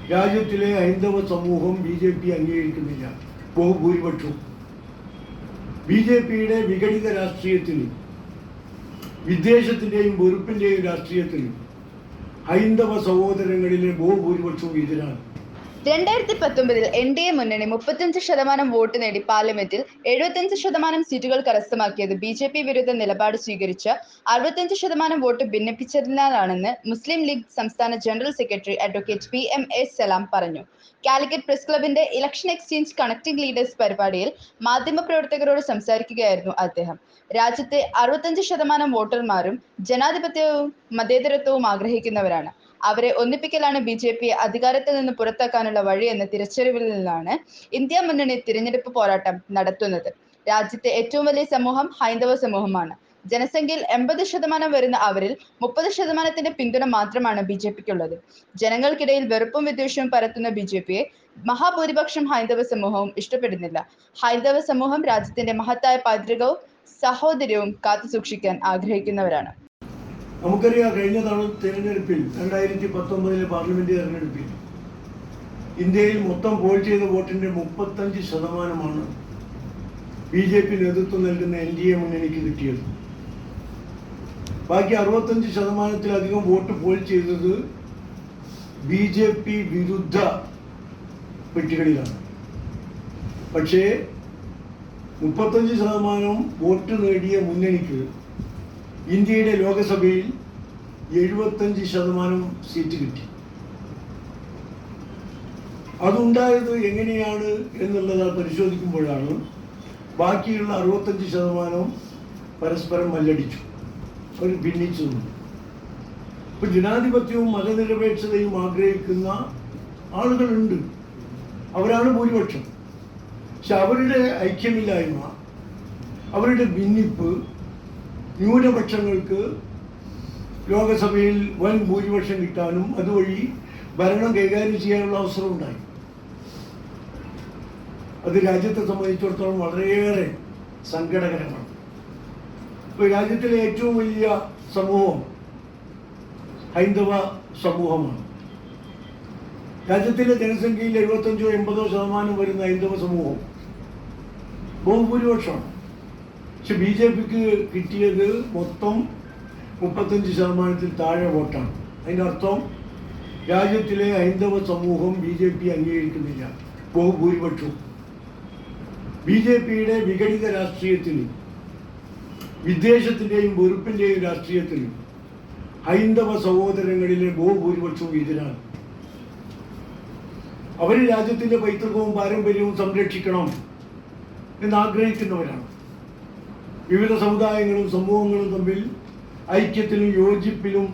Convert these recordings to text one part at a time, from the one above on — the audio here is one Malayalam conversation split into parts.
രാജ്യത്തിലെ ഹൈന്ദവ സമൂഹം BJP അംഗീകരിക്കുന്നില്ല. ബഹുഭൂരിപക്ഷവും BJPയുടെ വിഘടിത രാഷ്ട്രീയത്തിനും വിദ്വേഷത്തിൻ്റെയും വെറുപ്പിൻ്റെയും രാഷ്ട്രീയത്തിനും ഹൈന്ദവ സഹോദരങ്ങളിലെ ബഹുഭൂരിപക്ഷവും എതിരാണ്. 2019 NDA മുന്നണി 35% വോട്ട് നേടി പാർലമെന്റിൽ 75% സീറ്റുകൾ കരസ്ഥമാക്കിയത് BJP വിരുദ്ധ നിലപാട് സ്വീകരിച്ച് 65% വോട്ട് ഭിന്നിപ്പിച്ചതിനാലാണെന്ന് മുസ്ലിം ലീഗ് സംസ്ഥാന ജനറൽ സെക്രട്ടറി അഡ്വക്കേറ്റ് PMA സലാം പറഞ്ഞു. കാലിക്കറ്റ് പ്രസ് ക്ലബിന്റെ ഇലക്ഷൻ എക്സ്ചേഞ്ച് കണക്ടിംഗ് ലീഡേഴ്സ് പരിപാടിയിൽ മാധ്യമപ്രവർത്തകരോട് സംസാരിക്കുകയായിരുന്നു അദ്ദേഹം. രാജ്യത്തെ 65% വോട്ടർമാരും ജനാധിപത്യവും മതേതരത്വവും ആഗ്രഹിക്കുന്നവരാണ്. അവരെ ഒന്നിപ്പിക്കലാണ് BJP അധികാരത്തിൽ നിന്ന് പുറത്താക്കാനുള്ള വഴിയെന്ന തിരിച്ചറിവിൽ നിന്നാണ് ഇന്ത്യ മുന്നണി തിരഞ്ഞെടുപ്പ് പോരാട്ടം നടത്തുന്നത്. രാജ്യത്തെ ഏറ്റവും വലിയ സമൂഹം ഹൈന്ദവ സമൂഹമാണ്. ജനസംഖ്യയിൽ 80% വരുന്ന അവരിൽ 30%ത്തിന്റെ പിന്തുണ മാത്രമാണ് BJPക്കുള്ളത്. ജനങ്ങൾക്കിടയിൽ വെറുപ്പും വിദ്വേഷവും പരത്തുന്ന BJPയെ മഹാഭൂരിപക്ഷം ഹൈന്ദവ സമൂഹവും ഇഷ്ടപ്പെടുന്നില്ല. ഹൈന്ദവ സമൂഹം രാജ്യത്തിന്റെ മഹത്തായ പൈതൃകവും സഹോദര്യവും കാത്തുസൂക്ഷിക്കാൻ ആഗ്രഹിക്കുന്നവരാണ്. നമുക്കറിയാം, കഴിഞ്ഞ തവണ തിരഞ്ഞെടുപ്പിൽ 2019 പാർലമെന്റ് തെരഞ്ഞെടുപ്പിൽ ഇന്ത്യയിൽ മൊത്തം പോൾ ചെയ്ത വോട്ടിന്റെ 35% BJP നേതൃത്വം നൽകുന്ന NDA മുന്നണിക്ക് കിട്ടിയത്. ബാക്കി 65%-ലധികം വോട്ട് പോൾ ചെയ്തത് BJP വിരുദ്ധ പെട്ടികളിലാണ്. പക്ഷേ 35% വോട്ട് നേടിയ മുന്നണിക്ക് ഇന്ത്യയുടെ ലോകസഭയിൽ 75% സീറ്റ് കിട്ടി. അതുണ്ടായത് എങ്ങനെയാണ് എന്നുള്ളത് പരിശോധിക്കുമ്പോഴാണ് ബാക്കിയുള്ള 65% പരസ്പരം മല്ലടിച്ചു, അവർ ഭിന്നിച്ചു. ഇപ്പൊ ജനാധിപത്യവും മതനിരപേക്ഷതയും ആഗ്രഹിക്കുന്ന ആളുകളുണ്ട്, അവരാണ് ഭൂരിപക്ഷം. പക്ഷെ അവരുടെ ഐക്യമില്ലായ്മ, അവരുടെ ഭിന്നിപ്പ് ന്യൂനപക്ഷങ്ങൾക്ക് ലോകസഭയിൽ വൻ ഭൂരിപക്ഷം കിട്ടാനും അതുവഴി ഭരണം കൈകാര്യം ചെയ്യാനുള്ള അവസരം ഉണ്ടായി. അത് രാജ്യത്തെ സംബന്ധിച്ചിടത്തോളം വളരെയേറെ സങ്കടകരമാണ്. ഇപ്പോൾ രാജ്യത്തിലെ ഏറ്റവും വലിയ സമൂഹം ഹൈന്ദവ സമൂഹമാണ്. രാജ്യത്തിലെ ജനസംഖ്യയിൽ 75-80% വരുന്ന ഹൈന്ദവ സമൂഹം ബഹുഭൂരിപക്ഷമാണ്. പക്ഷെ BJPക്ക് കിട്ടിയത് മൊത്തം 35%-ൽ താഴെ വോട്ടാണ്. അതിൻ്റെ അർത്ഥം രാജ്യത്തിലെ ഹൈന്ദവ സമൂഹം BJP അംഗീകരിക്കുന്നില്ല, ബഹുഭൂരിപക്ഷവും. BJPയുടെ വിഘടിത രാഷ്ട്രീയത്തിനും വിദ്വേഷത്തിൻ്റെയും വെറുപ്പിൻ്റെയും രാഷ്ട്രീയത്തിനും ഹൈന്ദവ സഹോദരങ്ങളിലെ ബഹുഭൂരിപക്ഷവും എതിരാണ്. അവർ രാജ്യത്തിൻ്റെ പൈതൃകവും പാരമ്പര്യവും സംരക്ഷിക്കണം എന്നാഗ്രഹിക്കുന്നവരാണ്. വിവിധ സമുദായങ്ങളും സമൂഹങ്ങളും തമ്മിൽ ഐക്യത്തിലും യോജിപ്പിലും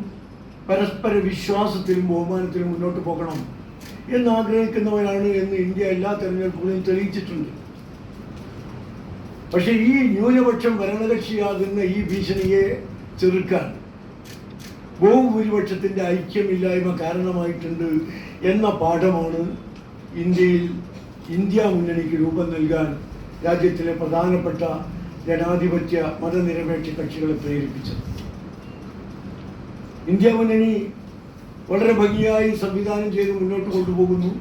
പരസ്പര വിശ്വാസത്തിലും ബഹുമാനത്തിലും മുന്നോട്ട് പോകണം എന്നാഗ്രഹിക്കുന്നവരാണ് എന്ന് ഇന്ത്യ എല്ലാ തെരഞ്ഞെടുപ്പുകളും തെളിയിച്ചിട്ടുണ്ട്. പക്ഷെ ഈ ന്യൂനപക്ഷം ഭരണകക്ഷിയാകുന്ന ഈ ഭീഷണിയെ ചെറുക്കാൻ ബഹുഭൂരിപക്ഷത്തിൻ്റെ ഐക്യമില്ലായ്മ കാരണമായിട്ടുണ്ട് എന്ന പാഠമാണ് ഇന്ത്യയിൽ ഇന്ത്യ മുന്നണിക്ക് രൂപം നൽകാൻ രാജ്യത്തിലെ പ്രധാനപ്പെട്ട ജനാധിപത്യ മതനിരപേക്ഷ കക്ഷികളെ പ്രേരിപ്പിച്ചത്. ഇന്ത്യ മുന്നണി വളരെ ഭംഗിയായി സംവിധാനം ചെയ്ത് മുന്നോട്ട് കൊണ്ടുപോകുന്നു.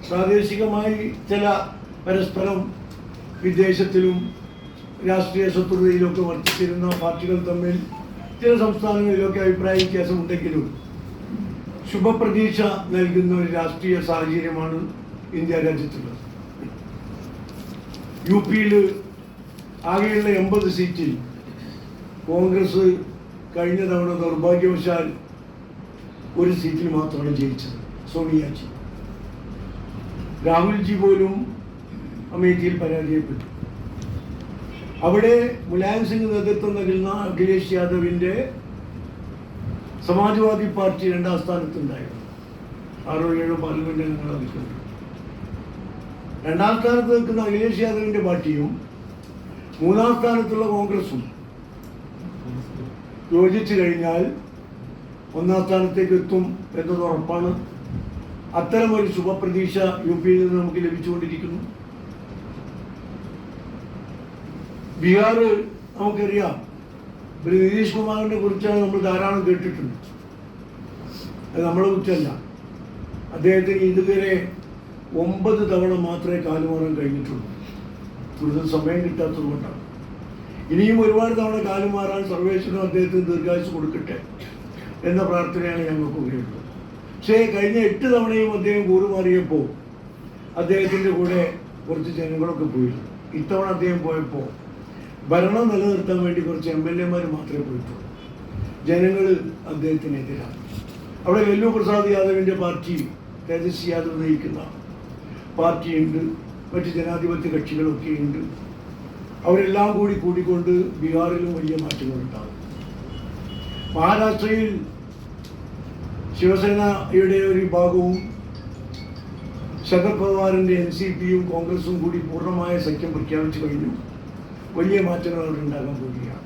പ്രാദേശികമായി ചില പരസ്പരം വിദേശത്തിലും രാഷ്ട്രീയ ശത്രുതയിലൊക്കെ വർത്തിച്ചിരുന്ന പാർട്ടികൾ തമ്മിൽ ചില സംസ്ഥാനങ്ങളിലൊക്കെ അഭിപ്രായ വ്യത്യാസമുണ്ടെങ്കിലും ശുഭപ്രതീക്ഷ നൽകുന്ന ഒരു രാഷ്ട്രീയ സാഹചര്യമാണ് ഇന്ത്യ രാജ്യത്തുള്ളത്. UP-യിൽ ആകെയുള്ള 80 സീറ്റിൽ കോൺഗ്രസ് കഴിഞ്ഞ തവണ ദൗർഭാഗ്യവശാൽ ഒരു സീറ്റിൽ മാത്രമാണ് ജയിച്ചത്, സോണിയാജി. രാഹുൽജി പോലും അമേഠിയിൽ പരാജയപ്പെട്ടു. അവിടെ മുലായം സിംഗ് നേതൃത്വം നൽകുന്ന അഖിലേഷ് യാദവിൻ്റെ സമാജ്വാദി പാർട്ടി 2ാം സ്ഥാനത്തുണ്ടായിരുന്നു. 6-7 പാർലമെന്റ് അംഗങ്ങൾ നിൽക്കുന്നു. 2ാം സ്ഥാനത്ത് നിൽക്കുന്ന അഖിലേഷ് യാദവിൻ്റെ പാർട്ടിയും 3ാം സ്ഥാനത്തുള്ള കോൺഗ്രസും യോജിച്ചു കഴിഞ്ഞാൽ 1ാം സ്ഥാനത്തേക്ക് എത്തും എന്നത് ഉറപ്പാണ്. അത്തരമൊരു ശുഭപ്രതീക്ഷ UP-യിൽ നിന്ന് നമുക്ക് ലഭിച്ചുകൊണ്ടിരിക്കുന്നു. ബീഹാർ നമുക്കറിയാം, ഒരു നിതീഷ് കുമാറിനെ കുറിച്ചാണ് നമ്മൾ ധാരാളം കേട്ടിട്ടുണ്ട്. അത് നമ്മളെ കുറിച്ചല്ല. അദ്ദേഹത്തിന് ഇതുവരെ 9 തവണ മാത്രമേ കാലുമാറാൻ കഴിഞ്ഞിട്ടുള്ളൂ. കൂടുതൽ സമയം കിട്ടാത്തത് കൊണ്ടാണ്. ഇനിയും ഒരുപാട് തവണ കാലുമാറാൻ സർവേശ്വരനും അദ്ദേഹത്തിന് ദീർഘായുസ് കൊടുക്കട്ടെ എന്ന പ്രാർത്ഥനയാണ് ഞങ്ങൾക്കുള്ളത്. പക്ഷേ കഴിഞ്ഞ 8 തവണയും അദ്ദേഹം കൂറുമാറിയപ്പോൾ അദ്ദേഹത്തിൻ്റെ കൂടെ കുറച്ച് ജനങ്ങളൊക്കെ പോയിരുന്നു. ഇത്തവണ അദ്ദേഹം പോയപ്പോൾ ഭരണം നിലനിർത്താൻ വേണ്ടി കുറച്ച് MLA-മാർ മാത്രമേ പോയിട്ടുള്ളൂ. ജനങ്ങൾ അദ്ദേഹത്തിനെതിരാണ്. അവിടെ ലല്ലു പ്രസാദ് യാദവിൻ്റെ പാർട്ടി, തേജസ്വി യാദവ് നയിക്കുന്ന പാർട്ടിയുണ്ട്, മറ്റ് ജനാധിപത്യ കക്ഷികളൊക്കെ ഉണ്ട്. അവരെല്ലാം കൂടിക്കൊണ്ട് ബീഹാറിലും വലിയ മാറ്റങ്ങളുണ്ടാകും. മഹാരാഷ്ട്രയിൽ ശിവസേനയുടെ ഒരു വിഭാഗവും ശരത് പവാറിൻ്റെ NCPയും കോൺഗ്രസും കൂടി പൂർണ്ണമായ സഖ്യം പ്രഖ്യാപിച്ചു കഴിഞ്ഞു. വലിയ മാറ്റങ്ങൾ അവിടെ ഉണ്ടാകാൻ പോവുകയാണ്.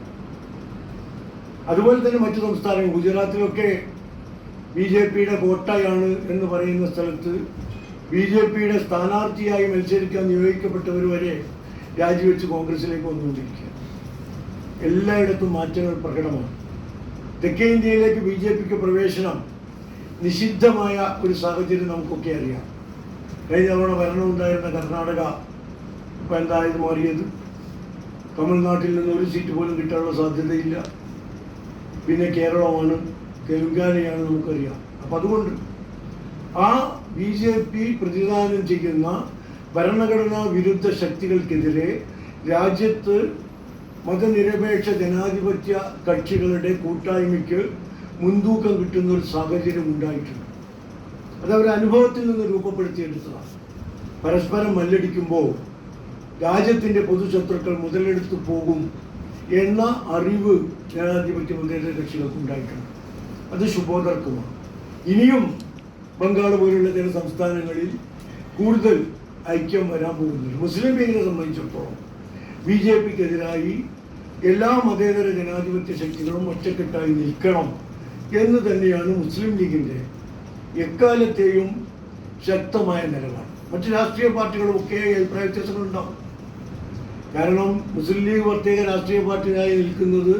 അതുപോലെ തന്നെ മറ്റു സംസ്ഥാനങ്ങൾ, ഗുജറാത്തിലൊക്കെ BJPയുടെ കോട്ടയാണ് എന്ന് പറയുന്ന സ്ഥലത്ത് BJPയുടെ സ്ഥാനാർത്ഥിയായി മത്സരിക്കാൻ നിയോഗിക്കപ്പെട്ടവർ വരെ രാജിവെച്ച് കോൺഗ്രസിലേക്ക് വന്നുകൊണ്ടിരിക്കുക. എല്ലായിടത്തും മാറ്റങ്ങൾ പ്രകടമാണ്. തെക്കേ ഇന്ത്യയിലേക്ക് BJPക്ക് പ്രവേശനം നിഷിദ്ധമായ ഒരു സാഹചര്യം നമുക്കൊക്കെ അറിയാം. കഴിഞ്ഞ തവണ ഭരണമുണ്ടായിരുന്ന കർണാടക ഇപ്പം എന്തായത് മാറിയത്? തമിഴ്നാട്ടിൽ നിന്ന് ഒരു സീറ്റ് പോലും കിട്ടാനുള്ള സാധ്യതയില്ല. പിന്നെ കേരളമാണ്, തെലുങ്കാനയാണ് നമുക്കറിയാം. അപ്പം അതുകൊണ്ട് ആ BJP പ്രതിദാനം ചെയ്യുന്ന ഭരണഘടനാ വിരുദ്ധ ശക്തികൾക്കെതിരെ രാജ്യത്ത് മതനിരപേക്ഷ ജനാധിപത്യ കക്ഷികളുടെ കൂട്ടായ്മയ്ക്ക് മുൻതൂക്കം കിട്ടുന്ന ഒരു സാഹചര്യം ഉണ്ടായിട്ടുണ്ട്. അതവർ അനുഭവത്തിൽ നിന്ന് രൂപപ്പെടുത്തിയെടുത്തതാണ്. പരസ്പരം മല്ലടിക്കുമ്പോൾ രാജ്യത്തിൻ്റെ പൊതുശത്രുക്കൾ മുതലെടുത്ത് പോകും എന്ന അറിവ് ജനാധിപത്യ മതേതര കക്ഷികൾക്ക് ഉണ്ടായിട്ടുണ്ട്. അത് ശുഭോദർക്കമാണ്. ഇനിയും ബംഗാൾ പോലുള്ള ചില സംസ്ഥാനങ്ങളിൽ കൂടുതൽ ഐക്യം വരാൻ പോകുന്നില്ല. മുസ്ലിം ലീഗിനെ സംബന്ധിച്ചിടത്തോളം BJPക്കെതിരായി എല്ലാ മതേതര ജനാധിപത്യ ശക്തികളും ഒറ്റക്കെട്ടായി നിൽക്കണം എന്ന് തന്നെയാണ് മുസ്ലിം ലീഗിൻ്റെ എക്കാലത്തെയും ശക്തമായ നിലപാട്. മറ്റ് രാഷ്ട്രീയ പാർട്ടികളുമൊക്കെ അഭിപ്രായ വ്യത്യാസങ്ങളുണ്ടാവും. കാരണം മുസ്ലിം ലീഗ് പ്രത്യേക രാഷ്ട്രീയ പാർട്ടിയായി നിൽക്കുന്നത്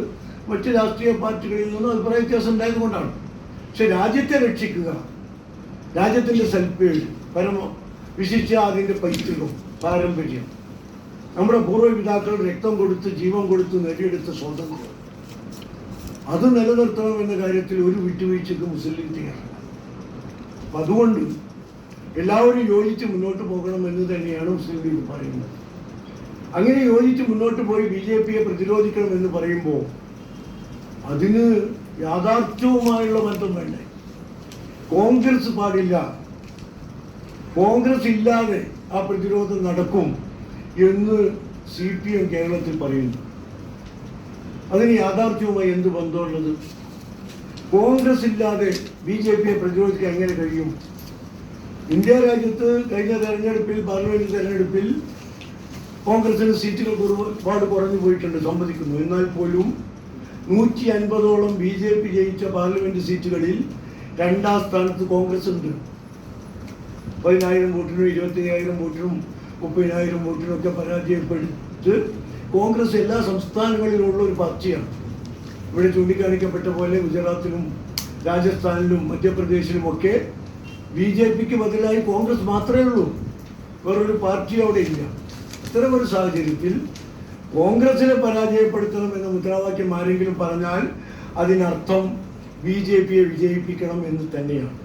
മറ്റ് രാഷ്ട്രീയ പാർട്ടികളിൽ നിന്നും അഭിപ്രായ വ്യത്യാസം ഉണ്ടായതുകൊണ്ടാണ്. പക്ഷെ രാജ്യത്തെ രക്ഷിക്കുക, രാജ്യത്തിൻ്റെ സൽപ്പേര്, വിശിച്ച അതിൻ്റെ പൈതൃകം, പാരമ്പര്യം, നമ്മുടെ പൂർവ്വപിതാക്കൾ രക്തം കൊടുത്ത് ജീവൻ കൊടുത്ത് നേടിയെടുത്ത സ്വാതന്ത്ര്യം, അത് നിലനിർത്തണം എന്ന കാര്യത്തിൽ ഒരു വിട്ടുവീഴ്ചയ്ക്ക് മുസ്ലിം ലീഗ് തയ്യാറാണ്. അപ്പം അതുകൊണ്ട് എല്ലാവരും യോജിച്ച് മുന്നോട്ട് പോകണമെന്ന് തന്നെയാണ് മുസ്ലിം ലീഗ് പറയുന്നത്. അങ്ങനെ യോജിച്ച് മുന്നോട്ട് പോയി BJPയെ പ്രതിരോധിക്കണമെന്ന് പറയുമ്പോൾ അതിന് യാഥാർത്ഥ്യവുമായുള്ള ബന്ധം വേണ്ടേ? കോൺഗ്രസ് പാടില്ല, കോൺഗ്രസ് ഇല്ലാതെ ആ പ്രതിരോധം നടക്കും എന്ന് CPM കേരളത്തിൽ പറയുന്നു. അതിന് യാഥാർത്ഥ്യവുമായി എന്ത് ബന്ധമുള്ളത്? കോൺഗ്രസ് ഇല്ലാതെ BJPയെ പ്രതിരോധിക്കാൻ എങ്ങനെ കഴിയും? ഇന്ത്യ രാജ്യത്ത് കഴിഞ്ഞ തെരഞ്ഞെടുപ്പിൽ, പാർലമെന്റ് തെരഞ്ഞെടുപ്പിൽ കോൺഗ്രസിന് സീറ്റുകൾ ഒരുപാട് കുറഞ്ഞു പോയിട്ടുണ്ട്, സമ്മതിക്കുന്നു. എന്നാൽ പോലും 150ഓളം BJP ജയിച്ച പാർലമെന്റ് സീറ്റുകളിൽ 2ാം സ്ഥാനത്ത് കോൺഗ്രസ് ഉണ്ട്. 10,000 വോട്ടിനും 25,000 വോട്ടിനും 30,000 വോട്ടിനൊക്കെ പരാജയപ്പെടുത്ത് കോൺഗ്രസ് എല്ലാ സംസ്ഥാനങ്ങളിലുമുള്ള ഒരു പാർട്ടിയാണ്. ഇവിടെ ചൂണ്ടിക്കാണിക്കപ്പെട്ട പോലെ ഗുജറാത്തിലും രാജസ്ഥാനിലും മധ്യപ്രദേശിലുമൊക്കെ BJPക്ക് ബദലായി കോൺഗ്രസ് മാത്രമേ ഉള്ളൂ, വേറൊരു പാർട്ടി അവിടെ ഇല്ല. ഇത്തരമൊരു സാഹചര്യത്തിൽ കോൺഗ്രസിനെ പരാജയപ്പെടുത്തണം എന്ന മുദ്രാവാക്യം ആരെങ്കിലും പറഞ്ഞാൽ അതിനർത്ഥം BJPയെ വിജയിപ്പിക്കണം എന്ന് തന്നെയാണ്.